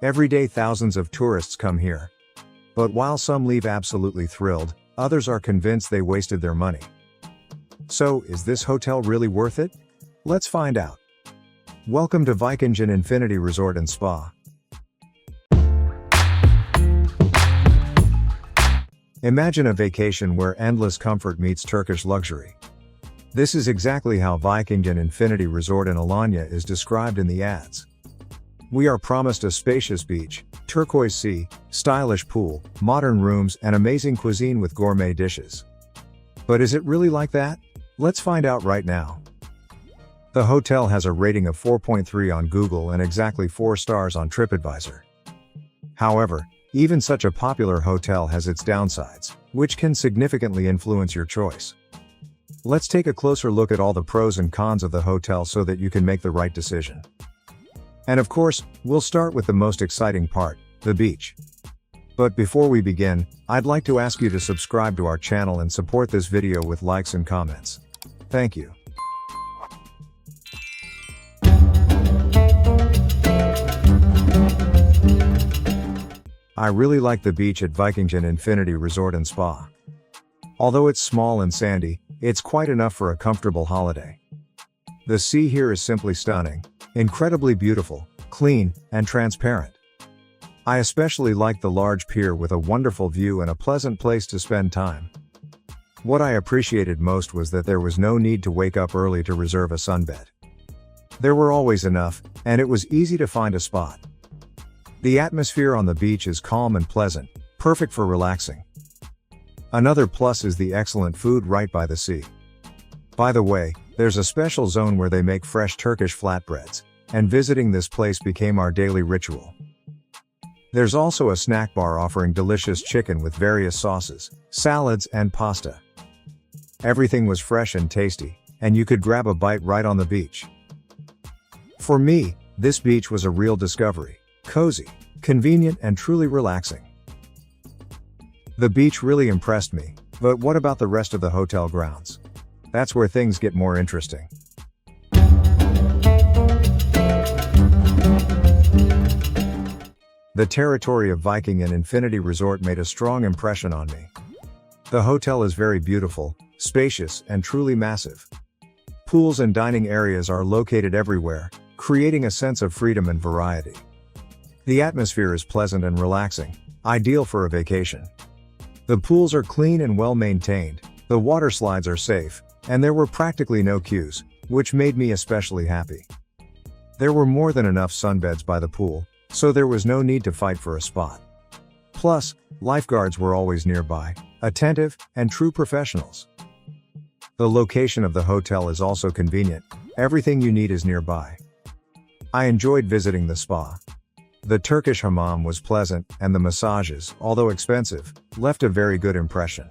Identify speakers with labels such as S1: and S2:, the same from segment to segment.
S1: Every day thousands of tourists come here. But while some leave absolutely thrilled, others are convinced they wasted their money. So, is this hotel really worth it? Let's find out. Welcome to Vikingen Infinity Resort and Spa. Imagine a vacation where endless comfort meets Turkish luxury. This is exactly how Vikingen Infinity Resort in Alanya is described in the ads. We are promised a spacious beach, turquoise sea, stylish pool, modern rooms, and amazing cuisine with gourmet dishes. But is it really like that? Let's find out right now. The hotel has a rating of 4.3 on Google and exactly 4 stars on TripAdvisor. However, even such a popular hotel has its downsides, which can significantly influence your choice. Let's take a closer look at all the pros and cons of the hotel so that you can make the right decision. And of course, we'll start with the most exciting part, the beach. But before we begin, I'd like to ask you to subscribe to our channel and support this video with likes and comments. Thank you. I really like the beach at Vikingen Infinity Resort and Spa. Although it's small and sandy, it's quite enough for a comfortable holiday. The sea here is simply stunning, incredibly beautiful, clean, and transparent. I especially like the large pier with a wonderful view and a pleasant place to spend time. What I appreciated most was that there was no need to wake up early to reserve a sunbed. There were always enough, and it was easy to find a spot. The atmosphere on the beach is calm and pleasant, perfect for relaxing. Another plus is the excellent food right by the sea. By the way, there's a special zone where they make fresh Turkish flatbreads, and visiting this place became our daily ritual. There's also a snack bar offering delicious chicken with various sauces, salads, and pasta. Everything was fresh and tasty, and you could grab a bite right on the beach. For me, this beach was a real discovery, cozy, convenient, and truly relaxing. The beach really impressed me, but what about the rest of the hotel grounds? That's where things get more interesting. The territory of Vikingen Infinity Resort made a strong impression on me. The hotel is very beautiful, spacious, and truly massive. Pools and dining areas are located everywhere, creating a sense of freedom and variety. The atmosphere is pleasant and relaxing, ideal for a vacation. The pools are clean and well maintained, the water slides are safe, and there were practically no queues, which made me especially happy. There were more than enough sunbeds by the pool, so there was no need to fight for a spot. Plus, lifeguards were always nearby, attentive, and true professionals. The location of the hotel is also convenient, everything you need is nearby. I enjoyed visiting the spa. The Turkish hammam was pleasant, and the massages, although expensive, left a very good impression.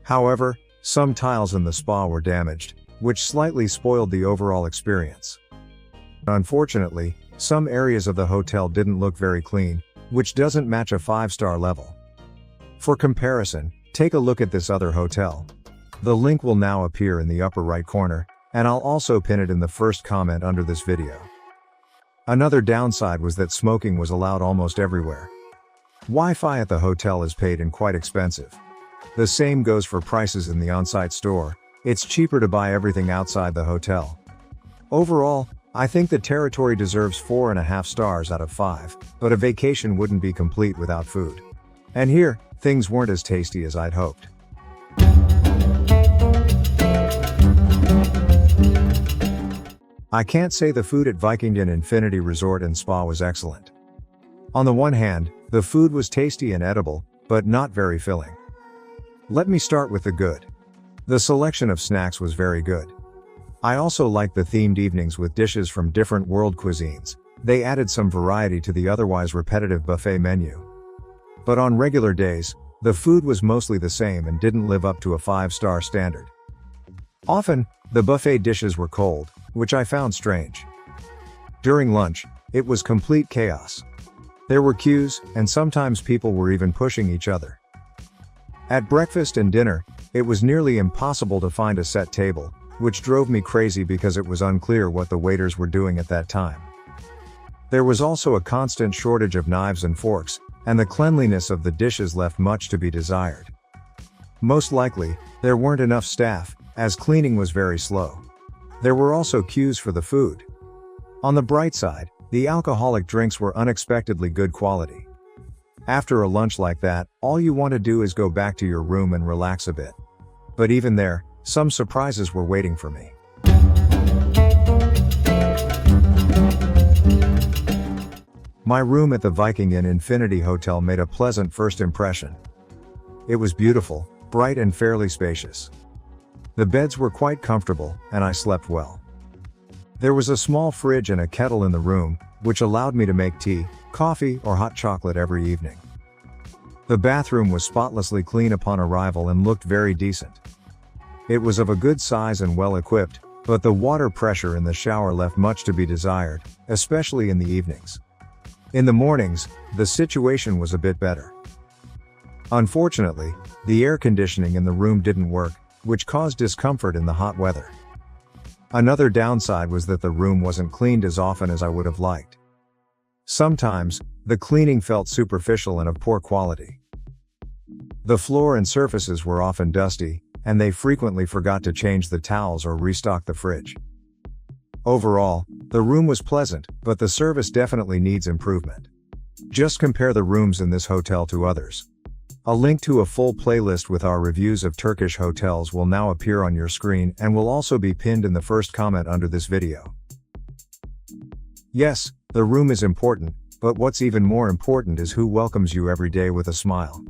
S1: However, some tiles in the spa were damaged, which slightly spoiled the overall experience. Unfortunately, some areas of the hotel didn't look very clean, which doesn't match a 5-star level. For comparison, take a look at this other hotel. The link will now appear in the upper right corner, and I'll also pin it in the first comment under this video. Another downside was that smoking was allowed almost everywhere. Wi-Fi at the hotel is paid and quite expensive. The same goes for prices in the on-site store. It's cheaper to buy everything outside the hotel. Overall, I think the territory deserves 4.5 stars out of 5, but a vacation wouldn't be complete without food. And here, things weren't as tasty as I'd hoped. I can't say the food at Vikingen Infinity Resort and Spa was excellent. On the one hand, the food was tasty and edible, but not very filling. Let me start with the good. The selection of snacks was very good. I also liked the themed evenings with dishes from different world cuisines. They added some variety to the otherwise repetitive buffet menu. But on regular days, the food was mostly the same and didn't live up to a 5-star standard. Often, the buffet dishes were cold, which I found strange. During lunch, it was complete chaos. There were queues, and sometimes people were even pushing each other. At breakfast and dinner, it was nearly impossible to find a set table, which drove me crazy because it was unclear what the waiters were doing at that time. There was also a constant shortage of knives and forks, and the cleanliness of the dishes left much to be desired. Most likely, there weren't enough staff, as cleaning was very slow. There were also queues for the food. On the bright side, the alcoholic drinks were unexpectedly good quality. After a lunch like that, all you want to do is go back to your room and relax a bit. But even there, some surprises were waiting for me. My room at the Vikingen Infinity Hotel made a pleasant first impression. It was beautiful, bright and fairly spacious. The beds were quite comfortable, and I slept well. There was a small fridge and a kettle in the room, which allowed me to make tea, coffee, or hot chocolate every evening. The bathroom was spotlessly clean upon arrival and looked very decent. It was of a good size and well equipped, but the water pressure in the shower left much to be desired, especially in the evenings. In the mornings, the situation was a bit better. Unfortunately, the air conditioning in the room didn't work, which caused discomfort in the hot weather. Another downside was that the room wasn't cleaned as often as I would have liked. Sometimes, the cleaning felt superficial and of poor quality. The floor and surfaces were often dusty, and they frequently forgot to change the towels or restock the fridge. Overall, the room was pleasant, but the service definitely needs improvement. Just compare the rooms in this hotel to others. A link to a full playlist with our reviews of Turkish hotels will now appear on your screen and will also be pinned in the first comment under this video. Yes, the room is important, but what's even more important is who welcomes you every day with a smile.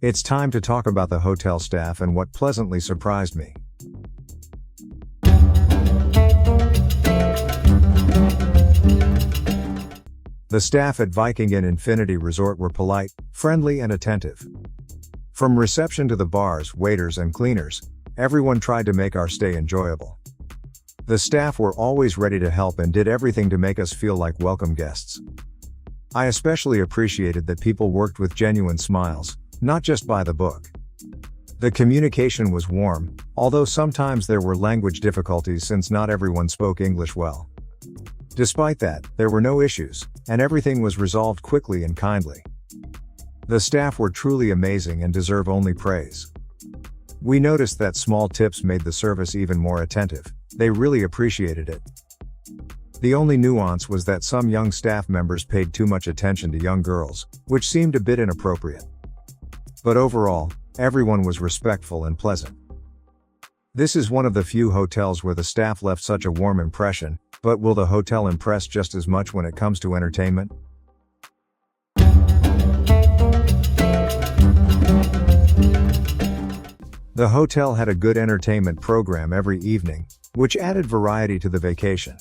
S1: It's time to talk about the hotel staff and what pleasantly surprised me. The staff at Vikingen Infinity Resort were polite, friendly and attentive. From reception to the bars, waiters and cleaners, everyone tried to make our stay enjoyable. The staff were always ready to help and did everything to make us feel like welcome guests. I especially appreciated that people worked with genuine smiles, not just by the book. The communication was warm, although sometimes there were language difficulties since not everyone spoke English well. Despite that, there were no issues, and everything was resolved quickly and kindly. The staff were truly amazing and deserve only praise. We noticed that small tips made the service even more attentive. They really appreciated it. The only nuance was that some young staff members paid too much attention to young girls, which seemed a bit inappropriate. But overall, everyone was respectful and pleasant. This is one of the few hotels where the staff left such a warm impression, but will the hotel impress just as much when it comes to entertainment? The hotel had a good entertainment program every evening, which added variety to the vacation.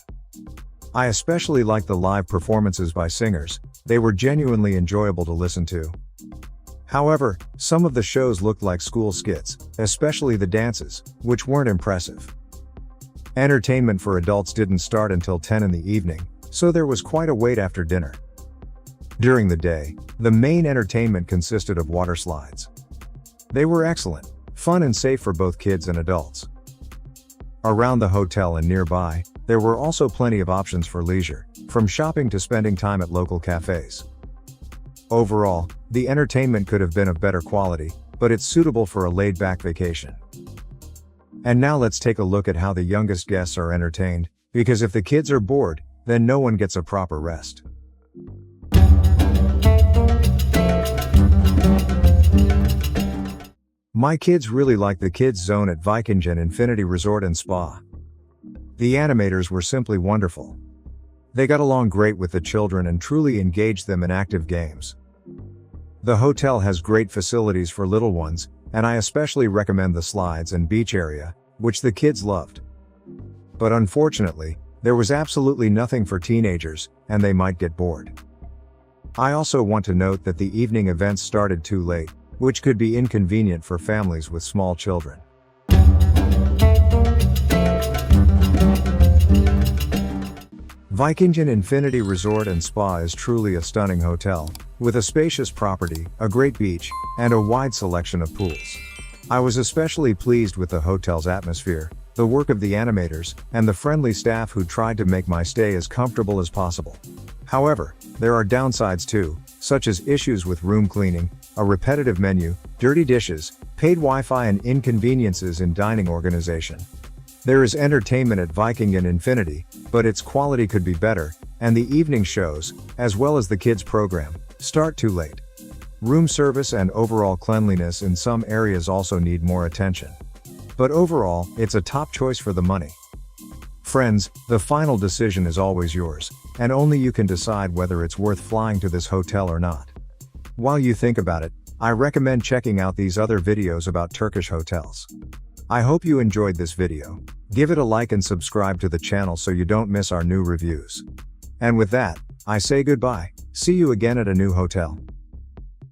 S1: I especially liked the live performances by singers. They were genuinely enjoyable to listen to. However, some of the shows looked like school skits, especially the dances, which weren't impressive. Entertainment for adults didn't start until 10 in the evening, so there was quite a wait after dinner. During the day, the main entertainment consisted of water slides. They were excellent, fun and safe for both kids and adults. Around the hotel and nearby, there were also plenty of options for leisure, from shopping to spending time at local cafes. Overall, the entertainment could have been of better quality, but it's suitable for a laid-back vacation. And now let's take a look at how the youngest guests are entertained, because if the kids are bored, then no one gets a proper rest. My kids really liked the kids zone at Vikingen Infinity Resort and Spa. The animators were simply wonderful. They got along great with the children and truly engaged them in active games. The hotel has great facilities for little ones, and I especially recommend the slides and beach area, which the kids loved. But unfortunately, there was absolutely nothing for teenagers, and they might get bored. I also want to note that the evening events started too late, which could be inconvenient for families with small children. Vikingen Infinity Resort and Spa is truly a stunning hotel, with a spacious property, a great beach, and a wide selection of pools. I was especially pleased with the hotel's atmosphere, the work of the animators, and the friendly staff who tried to make my stay as comfortable as possible. However, there are downsides too, such as issues with room cleaning, a repetitive menu, dirty dishes, paid Wi-Fi and inconveniences in dining organization. There is entertainment at Vikingen Infinity, but its quality could be better, and the evening shows, as well as the kids program, start too late. Room service and overall cleanliness in some areas also need more attention. But overall, it's a top choice for the money. Friends, the final decision is always yours, and only you can decide whether it's worth flying to this hotel or not. While you think about it, I recommend checking out these other videos about Turkish hotels. I hope you enjoyed this video. Give it a like and subscribe to the channel so you don't miss our new reviews. And with that, I say goodbye. See you again at a new hotel.